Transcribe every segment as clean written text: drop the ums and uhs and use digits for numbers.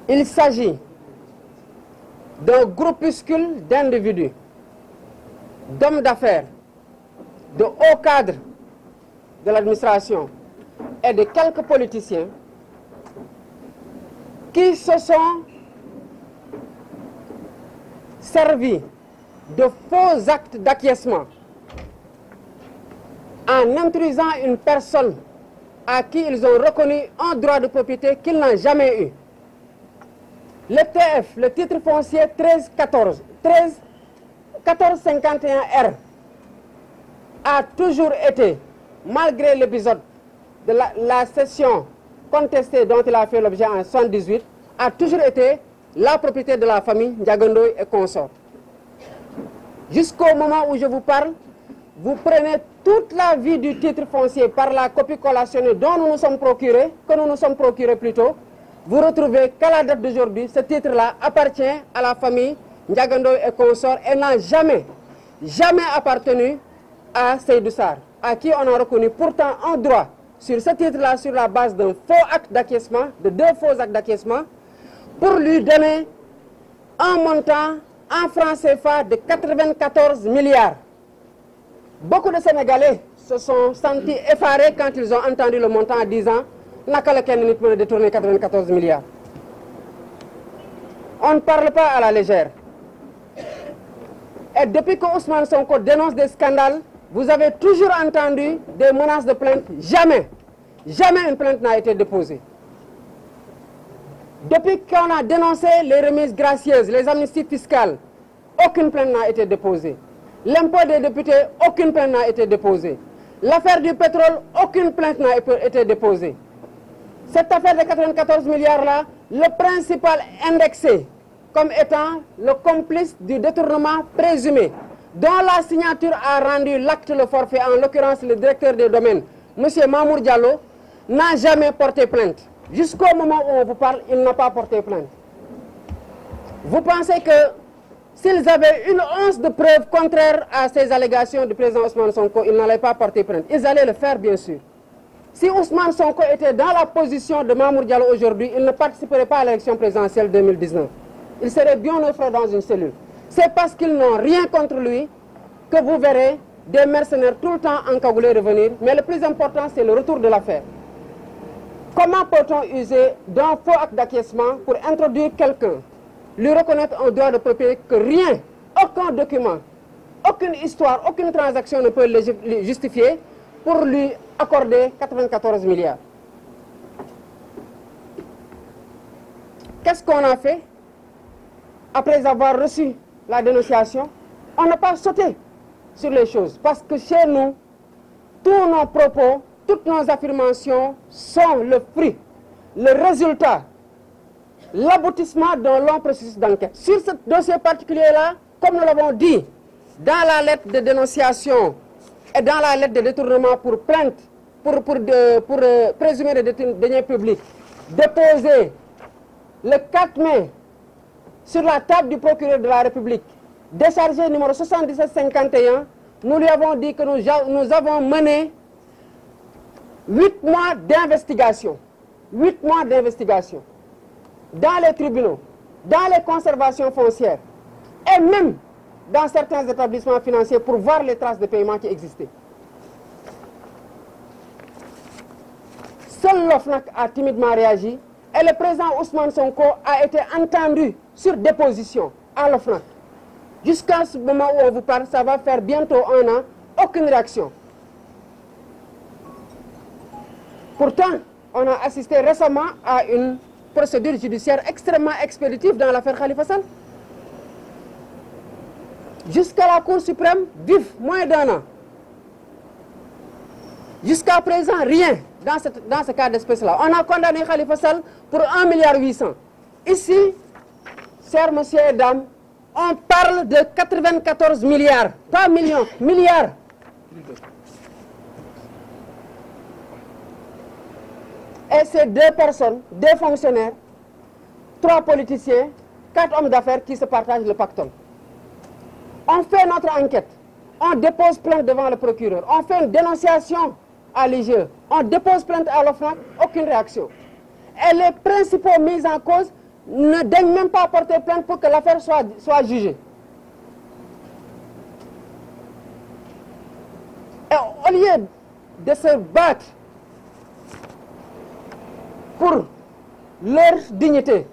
Il s'agit d'un groupuscule d'individus, d'hommes d'affaires, de hauts cadres de l'administration et de quelques politiciens qui se sont servis de faux actes d'acquiescement en intrusant une personne à qui ils ont reconnu un droit de propriété qu'ils n'ont jamais eu. Le TF, le titre foncier 1451R, a toujours été, malgré l'épisode de la cession contestée dont il a fait l'objet en 1978, a toujours été la propriété de la famille Ndiaga Ndoye et consorts. Jusqu'au moment où je vous parle, vous prenez toute la vie du titre foncier par la copie collationnée dont nous nous sommes procurés, plutôt, vous retrouvez qu'à la date d'aujourd'hui, ce titre-là appartient à la famille Ndiaga Ndoye et consorts et n'a jamais appartenu à Seydou Sarr, à qui on a reconnu pourtant un droit sur ce titre-là sur la base d'un faux acte d'acquiescement, de 2 faux actes d'acquiescement, pour lui donner un montant en francs CFA de 94 milliards. Beaucoup de Sénégalais se sont sentis effarés quand ils ont entendu le montant en disant naka la kenn nit mën a détourner 94 milliards. On ne parle pas à la légère. Et depuis que Ousmane Sonko dénonce des scandales, vous avez toujours entendu des menaces de plainte. Jamais une plainte n'a été déposée. Depuis qu'on a dénoncé les remises gracieuses, les amnisties fiscales, aucune plainte n'a été déposée. L'impôt des députés, aucune plainte n'a été déposée. L'affaire du pétrole, aucune plainte n'a été déposée. Cette affaire de 94 milliards-là, le principal indexé comme étant le complice du détournement présumé, dont la signature a rendu l'acte le forfait, en l'occurrence le directeur des domaines, M. Mamour Diallo, n'a jamais porté plainte. Jusqu'au moment où on vous parle, il n'a pas porté plainte. Vous pensez que s'ils avaient une once de preuve contraire à ces allégations du président Ousmane Sonko, ils n'allaient pas porter plainte. Ils allaient le faire, bien sûr. Si Ousmane Sonko était dans la position de Mamour Diallo aujourd'hui, il ne participerait pas à l'élection présidentielle 2019. Il serait bien au frais dans une cellule. C'est parce qu'ils n'ont rien contre lui que vous verrez des mercenaires tout le temps encagoulés revenir. Mais le plus important, c'est le retour de l'affaire. Comment peut-on user d'un faux acte d'acquiescement pour introduire quelqu'un, lui reconnaître un droit de propriété que rien, aucun document, aucune histoire, aucune transaction ne peut le justifier, pour lui accorder 94 milliards. Qu'est-ce qu'on a fait après avoir reçu la dénonciation? On n'a pas sauté sur les choses, parce que chez nous, tous nos propos, toutes nos affirmations sont le fruit, le résultat, l'aboutissement d'un long processus d'enquête. Sur ce dossier particulier-là, comme nous l'avons dit, dans la lettre de dénonciation et dans la lettre de détournement pour plainte, pour présumer des deniers publics, déposée le 4 mai sur la table du procureur de la République, déchargé numéro 7751, nous lui avons dit que nous avons mené 8 mois d'investigation. 8 mois d'investigation dans les tribunaux, dans les conservations foncières et même dans certains établissements financiers pour voir les traces de paiement qui existaient. Seul l'OFNAC a timidement réagi et le président Ousmane Sonko a été entendu sur déposition à l'OFNAC. Jusqu'à ce moment où on vous parle, ça va faire bientôt 1 an, aucune réaction. Pourtant, on a assisté récemment à une procédure judiciaire extrêmement expéditive dans l'affaire Khalifa Sall. Jusqu'à la Cour suprême, vif, moins d'1 an. Jusqu'à présent, rien dans ce cas d'espèce-là. On a condamné Khalifa Sall pour 1,8 milliard. Ici, chers messieurs et dames, on parle de 94 milliards, pas millions, milliards. Et ces 2 personnes, 2 fonctionnaires, 3 politiciens, 4 hommes d'affaires qui se partagent le pactole. On fait notre enquête, on dépose plainte devant le procureur, on fait une dénonciation à l'IGE, on dépose plainte à l'OFNAC, aucune réaction. Et les principaux mis en cause ne daigne même pas porter plainte pour que l'affaire soit jugée. Et au lieu de se battre pour leur dignité,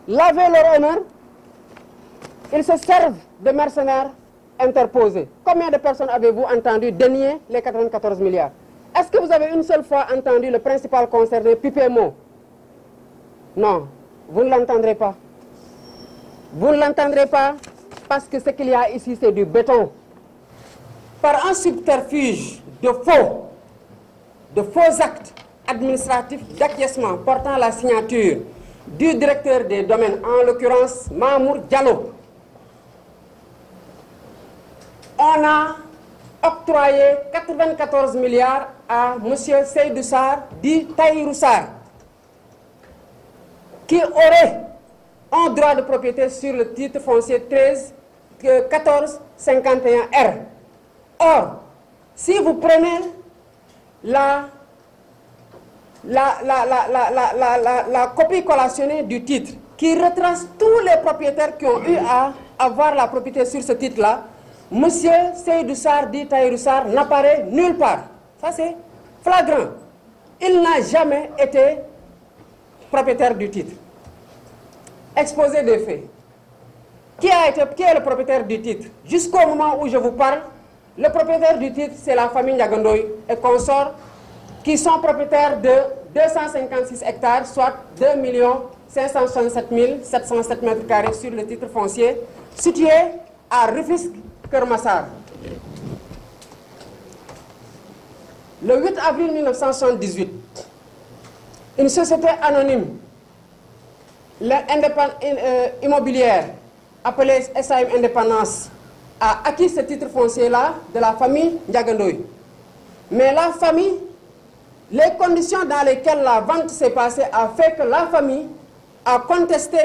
laver leur honneur, ils se servent de mercenaires interposés. Combien de personnes avez-vous entendu dénier les 94 milliards? Est-ce que vous avez une seule fois entendu le principal concerné piper mot? Non, vous ne l'entendrez pas. Vous ne l'entendrez pas parce que ce qu'il y a ici, c'est du béton. Par un subterfuge de faux actes administratifs d'acquiescement portant la signature du directeur des domaines, en l'occurrence Mamour Diallo, on a octroyé 94 milliards à M. Seydou Sarr, dit Tahirou Sarr, qui aurait un droit de propriété sur le titre foncier 1451R. Or, si vous prenez la copie collationnée du titre, qui retrace tous les propriétaires qui ont eu à avoir la propriété sur ce titre-là, M. Seydou Sarr, dit Tahirou Sarr, n'apparaît nulle part. Ça, c'est flagrant. Il n'a jamais été propriétaire du titre. Exposé des faits. Qui est le propriétaire du titre? Jusqu'au moment où je vous parle, le propriétaire du titre, c'est la famille Ndiagandoy et consorts, qui sont propriétaires de 256 hectares, soit 2 567 707 mètres carrés sur le titre foncier, situé à Rufisque, Kermassar. Le 8 avril 1978, une société anonyme, immobilière, appelée SAM Indépendance, a acquis ce titre foncier-là de la famille Ndiagandoy. Mais la famille, les conditions dans lesquelles la vente s'est passée a fait que la famille a contesté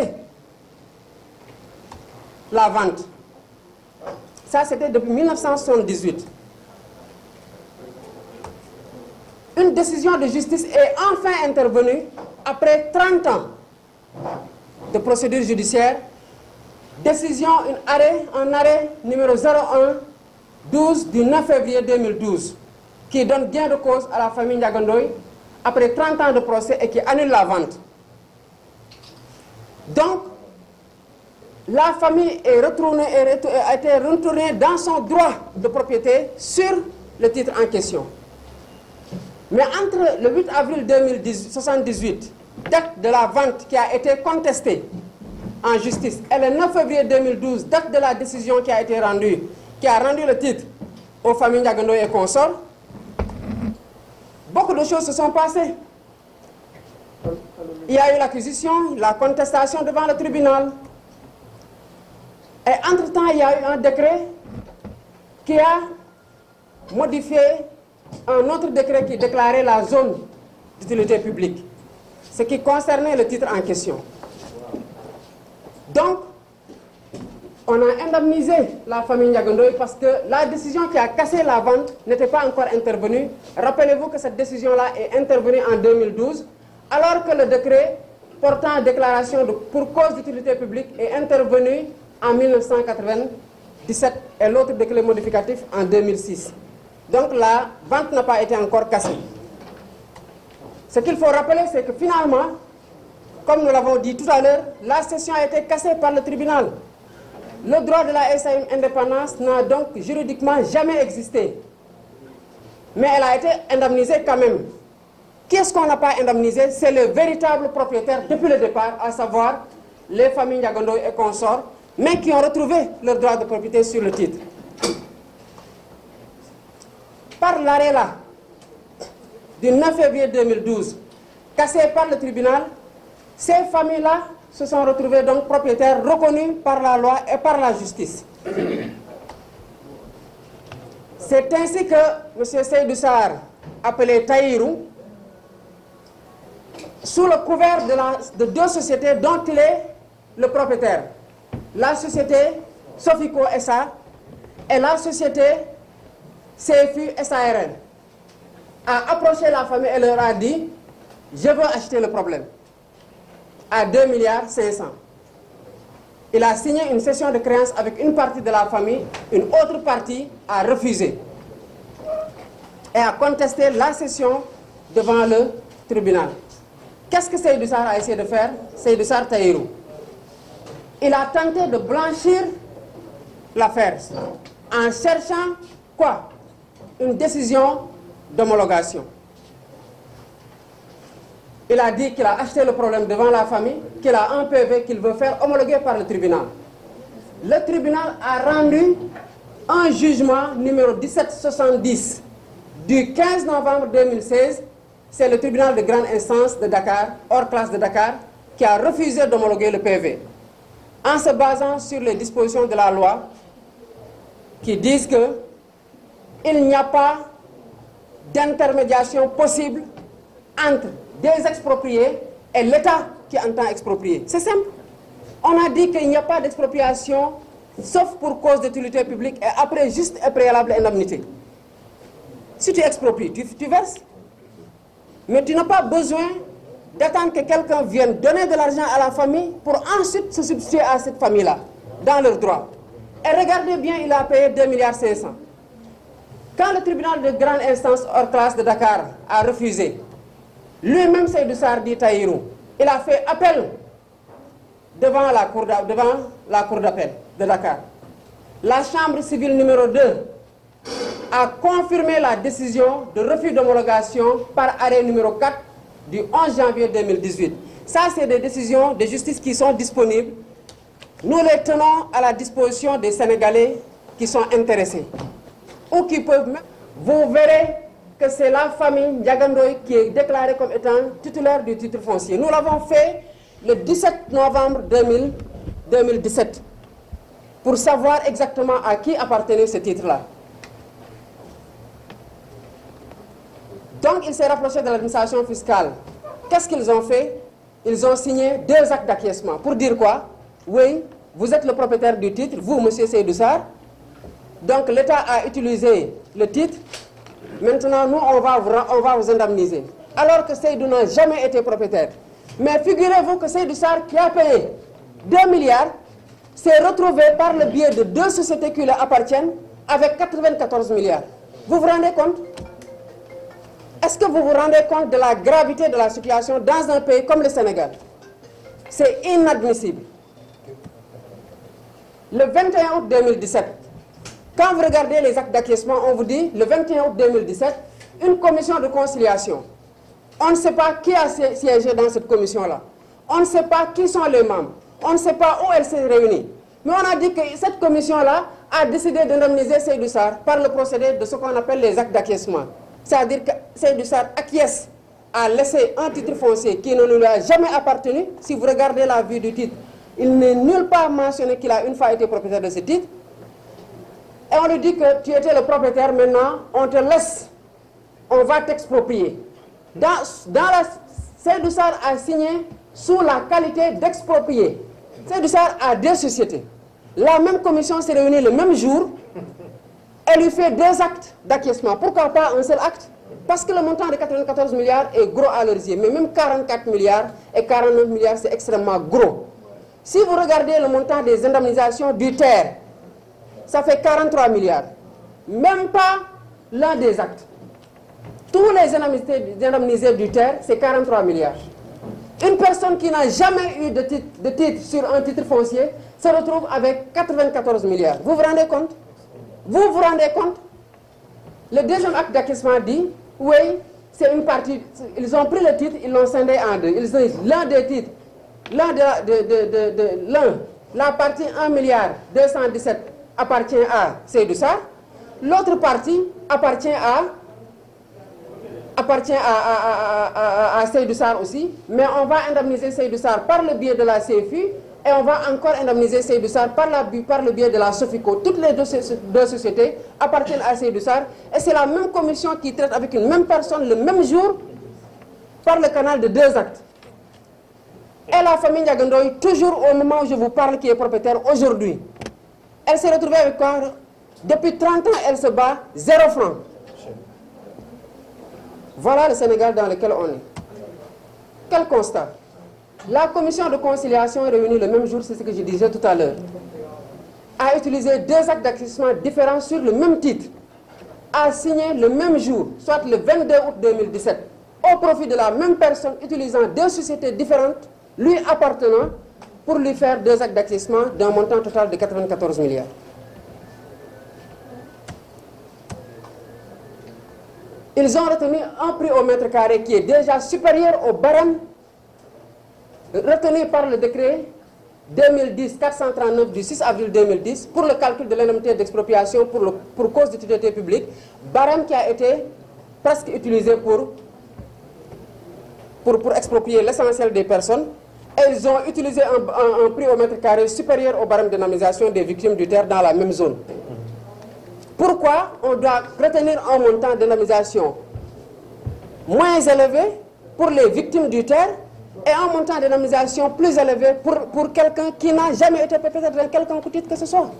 la vente. Ça, c'était depuis 1978. Une décision de justice est enfin intervenue après 30 ans de procédure judiciaire. Décision, un arrêt numéro 01-12 du 9 février 2012 qui donne gain de cause à la famille Ndiagandoy après 30 ans de procès et qui annule la vente. Donc, la famille a été retournée dans son droit de propriété sur le titre en question. Mais entre le 8 avril 1978, date de la vente qui a été contestée en justice, et le 9 février 2012, date de la décision qui a été rendue, qui a rendu le titre aux familles Ndiagandoy et consorts, beaucoup de choses se sont passées. Il y a eu l'acquisition, la contestation devant le tribunal. Et entre-temps, il y a eu un décret qui a modifié un autre décret qui déclarait la zone d'utilité publique, ce qui concernait le titre en question. Donc, on a indemnisé la famille Ndiagandoy parce que la décision qui a cassé la vente n'était pas encore intervenue. Rappelez-vous que cette décision-là est intervenue en 2012, alors que le décret portant déclaration pour cause d'utilité publique est intervenu en 1997 et l'autre décret modificatif en 2006. Donc la vente n'a pas été encore cassée. Ce qu'il faut rappeler, c'est que finalement, comme nous l'avons dit tout à l'heure, la cession a été cassée par le tribunal. Le droit de la SAM Indépendance n'a donc juridiquement jamais existé. Mais elle a été indemnisée quand même. Qu'est-ce qu'on n'a pas indemnisé? C'est le véritable propriétaire depuis le départ, à savoir les familles Ndiagandoy et consorts, mais qui ont retrouvé leur droit de propriété sur le titre. Par l'arrêt là, du 9 février 2012, cassé par le tribunal, ces familles-là se sont retrouvées donc propriétaires reconnus par la loi et par la justice. C'est ainsi que M. Seydou Sarr, appelé Tahirou, sous le couvert de deux sociétés dont il est le propriétaire, la société Sofico SA et la société CFU SARL, a approché la famille et leur a dit « Je veux acheter le problème ». à 2,5 milliards. Il a signé une cession de créances avec une partie de la famille, une autre partie a refusé et a contesté la cession devant le tribunal. Qu'est-ce que Seydou Sarr a essayé de faire? Seydou Sarr Tahirou. Il a tenté de blanchir l'affaire en cherchant quoi? Une décision d'homologation. Il a dit qu'il a acheté le problème devant la famille, qu'il a un PV qu'il veut faire homologuer par le tribunal. Le tribunal a rendu un jugement numéro 1770 du 15 novembre 2016. C'est le tribunal de grande instance de Dakar, hors classe de Dakar, qui a refusé d'homologuer le PV. En se basant sur les dispositions de la loi qui disent qu'il n'y a pas d'intermédiation possible entre des expropriés et l'État qui entend exproprier. C'est simple. On a dit qu'il n'y a pas d'expropriation sauf pour cause d'utilité publique et après juste et préalable indemnité. Si tu expropries, tu verses. Mais tu n'as pas besoin d'attendre que quelqu'un vienne donner de l'argent à la famille pour ensuite se substituer à cette famille-là, dans leurs droits. Et regardez bien, il a payé 2,5 milliards. Quand le tribunal de grande instance hors classe de Dakar a refusé, lui-même Seydou Sarr dit Tahirou, il a fait appel devant la cour d'appel de Dakar. La chambre civile numéro 2 a confirmé la décision de refus d'homologation par arrêt numéro 4 du 11 janvier 2018. Ça, c'est des décisions de justice qui sont disponibles. Nous les tenons à la disposition des Sénégalais qui sont intéressés ou qui peuvent même. Vous verrez que c'est la famille Ndiagandoy qui est déclarée comme étant titulaire du titre foncier. Nous l'avons fait le 17 novembre 2017 pour savoir exactement à qui appartenait ce titre-là. Donc, il s'est rapproché de l'administration fiscale. Qu'est-ce qu'ils ont fait? Ils ont signé 2 actes d'acquiescement. Pour dire quoi? Oui, vous êtes le propriétaire du titre, vous, monsieur Seydou Sarr. Donc, l'État a utilisé le titre. Maintenant, nous, on va vous indemniser. Alors que Seydou n'a jamais été propriétaire. Mais figurez-vous que Seydou Sarr, qui a payé 2 milliards, s'est retrouvé par le biais de 2 sociétés qui lui appartiennent avec 94 milliards. Vous vous rendez compte? Est-ce que vous vous rendez compte de la gravité de la situation dans un pays comme le Sénégal? C'est inadmissible. Le 21 août 2017, quand vous regardez les actes d'acquiescement, on vous dit, le 21 août 2017, une commission de conciliation. On ne sait pas qui a siégé dans cette commission-là. On ne sait pas qui sont les membres. On ne sait pas où elle s'est réunie. Mais on a dit que cette commission-là a décidé d'indemniser Seydou Sarr par le procédé de ce qu'on appelle les actes d'acquiescement. C'est-à-dire que Seydou Sarr acquiesce à laisser un titre foncier qui ne lui a jamais appartenu. Si vous regardez la vue du titre, il n'est nulle part mentionné qu'il a une fois été propriétaire de ce titre. Et on lui dit que tu étais le propriétaire, maintenant on te laisse, on va t'exproprier. Seydou Sarr a signé sous la qualité d'exproprié. Seydou Sarr a 2 sociétés. La même commission s'est réunie le même jour. Elle lui fait 2 actes d'acquiescement. Pourquoi pas un seul acte? Parce que le montant de 94 milliards est gros à leurs yeux. Mais même 44 milliards et 49 milliards, c'est extrêmement gros. Si vous regardez le montant des indemnisations du terre, ça fait 43 milliards. Même pas l'un des actes. Tous les indemnisés du terre, c'est 43 milliards. Une personne qui n'a jamais eu de titre sur un titre foncier se retrouve avec 94 milliards. Vous vous rendez compte? Vous vous rendez compte? Le deuxième acte d'acquiescement dit, oui, c'est une partie, ils ont pris le titre, ils l'ont scindé en 2. Ils ont l'un des titres, la partie 1 milliard 217 appartient à Seydou Sarr, l'autre partie appartient à Seydou Sarr aussi, mais on va indemniser Seydou Sarr par le biais de la CFU et on va encore indemniser Seydou Sarr par le biais de la Sofico. Toutes les deux sociétés appartiennent à Seydou Sarr et c'est la même commission qui traite avec une même personne le même jour par le canal de 2 actes. Et la famille Ndiagandoy, toujours au moment où je vous parle, qui est propriétaire aujourd'hui, elle s'est retrouvée avec quoi? Depuis 30 ans, elle se bat 0 francs. Voilà le Sénégal dans lequel on est. Quel constat? La commission de conciliation réunie le même jour, c'est ce que je disais tout à l'heure, a utilisé 2 actes d'acquisition différents sur le même titre, a signé le même jour, soit le 22 août 2017, au profit de la même personne, utilisant 2 sociétés différentes, lui appartenant, pour lui faire 2 actes d'acquisition d'un montant total de 94 milliards. Ils ont retenu un prix au mètre carré qui est déjà supérieur au barème retenu par le décret 2010-439 du 6 avril 2010 pour le calcul de l'indemnité d'expropriation pour cause d'utilité publique, barème qui a été presque utilisé pour exproprier l'essentiel des personnes. Et ils ont utilisé un prix au mètre carré supérieur au barème d'indemnisation des victimes du terre dans la même zone. Pourquoi on doit retenir un montant d'indemnisation moins élevé pour les victimes du terre et un montant d'indemnisation plus élevé pour quelqu'un qui n'a jamais été perpétré dans quelconque titre que ce soit?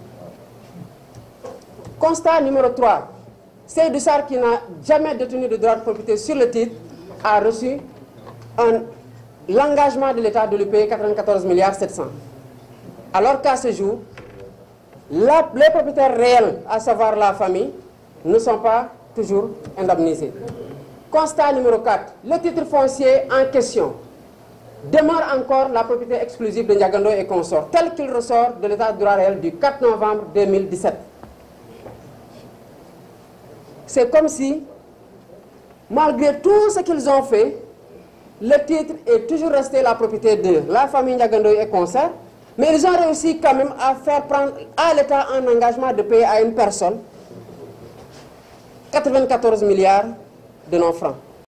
Constat numéro 3. Seydou Sarr, qui n'a jamais détenu de droit de propriété sur le titre, a reçu l'engagement de l'État de lui payer 94 milliards 700. Alors qu'à ce jour, les propriétaires réels, à savoir la famille, ne sont pas toujours indemnisés. Constat numéro 4. Le titre foncier en question demeure encore la propriété exclusive de Ndiaga Ndoye et consorts, tel qu'il ressort de l'état de droit réel du 4 novembre 2017. C'est comme si, malgré tout ce qu'ils ont fait, le titre est toujours resté la propriété de la famille Ndiaga Ndoye et consorts, mais ils ont réussi quand même à faire prendre à l'État un engagement de payer à une personne 94 milliards de non-francs.